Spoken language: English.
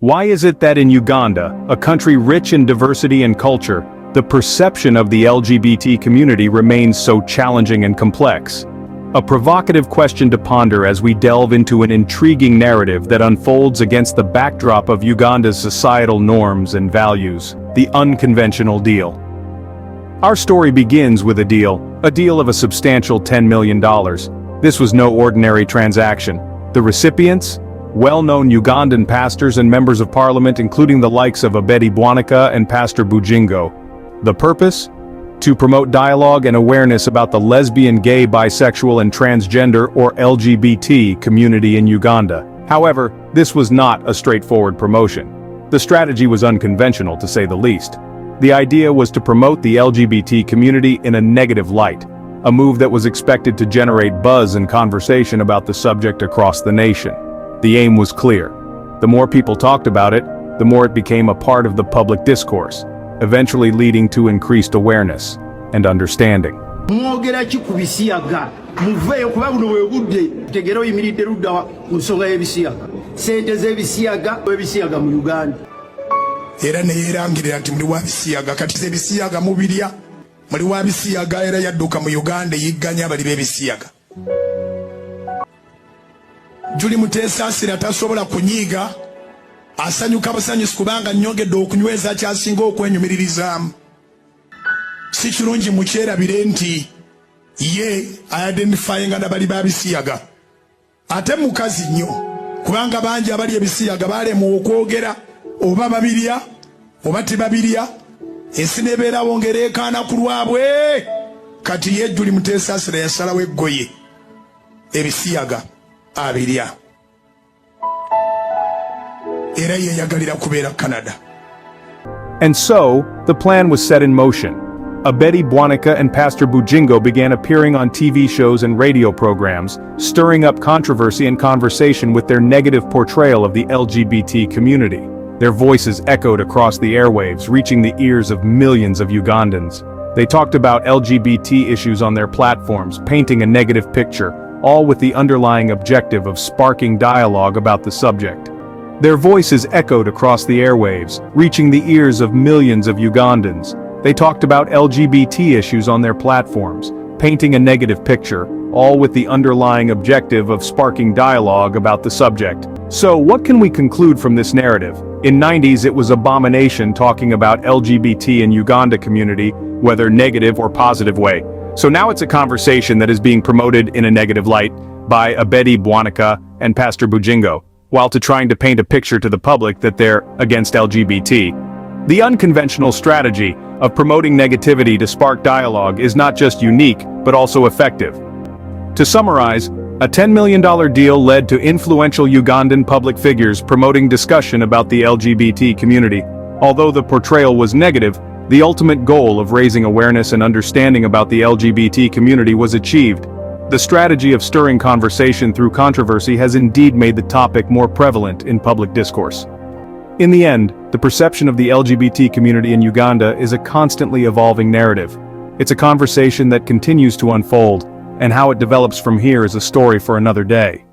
Why is it that in Uganda, a country rich in diversity and culture, the perception of the LGBT community remains so challenging and complex? A provocative question to ponder as we delve into an intriguing narrative that unfolds against the backdrop of Uganda's societal norms and values, the unconventional deal. Our story begins with a deal of a substantial $10 million. This was no ordinary transaction. The recipients? Well-known Ugandan pastors and members of parliament, including the likes of Abed Bwanika and Pastor Bujjingo. The purpose? To promote dialogue and awareness about the lesbian, gay, bisexual and transgender or LGBT community in Uganda. However, this was not a straightforward promotion. The strategy was unconventional, to say the least. The idea was to promote the LGBT community in a negative light, a move that was expected to generate buzz and conversation about the subject across the nation. The aim was clear. The more people talked about it, the more it became a part of the public discourse, eventually leading to increased awareness and understanding. Mwogera ki ku Bisiyaga muveeyo kuba buno bwe budde tegera oyimiridde ludda ku nsonga y'Ebisiyaga ssente z'Ebisiyaga mu Uganda era ne yeerangirira nti muli wa Bisiyaga kati Ebisiyaga mubirya muli wa Bisiyaga era yadduka mu Uganda yigganya abali b'Ebisiyaga. Juli Muteesasira tasobola kunyiiga asanyuka busanyusi kubanga nnyongedde okunyweza kyasinga okwenyumiririzaamu. Si kirungi mukyerabire nti ye identifyinga n'abali ba Bisiyaga. Ate mukazi nnyo kubanga bangi abali Ebisiyaga baalema okwogera oba babirya oba tebabirya ensi nebeerawo ng'ereekaana ku lwabwe. Kati ye Juli Muteesasira yasalawo eggoye Ebisiyaga abirya era yeyagalira kubeera Canada. And so, the plan was set in motion. Abed Bwanika and Pastor Bujjingo began appearing on TV shows and radio programs, stirring up controversy and conversation with their negative portrayal of the LGBT community. Their voices echoed across the airwaves, reaching the ears of millions of Ugandans. They talked about LGBT issues on their platforms, painting a negative picture, all with the underlying objective of sparking dialogue about the subject. Their voices echoed across the airwaves, reaching the ears of millions of Ugandans. They talked about LGBT issues on their platforms, painting a negative picture, all with the underlying objective of sparking dialogue about the subject. So what can we conclude from this narrative? In 90s it was abomination talking about LGBT in Uganda community, whether negative or positive way. So now it's a conversation that is being promoted in a negative light by Abed Bwanika and Pastor Bujjingo, while trying to paint a picture to the public that they're against LGBT. The unconventional strategy of promoting negativity to spark dialogue is not just unique, but also effective. To summarize, a $10 million deal led to influential Ugandan public figures promoting discussion about the LGBT community. Although the portrayal was negative, the ultimate goal of raising awareness and understanding about the LGBT community was achieved. The strategy of stirring conversation through controversy has indeed made the topic more prevalent in public discourse. In the end, the perception of the LGBT community in Uganda is a constantly evolving narrative. It's a conversation that continues to unfold, and how it develops from here is a story for another day.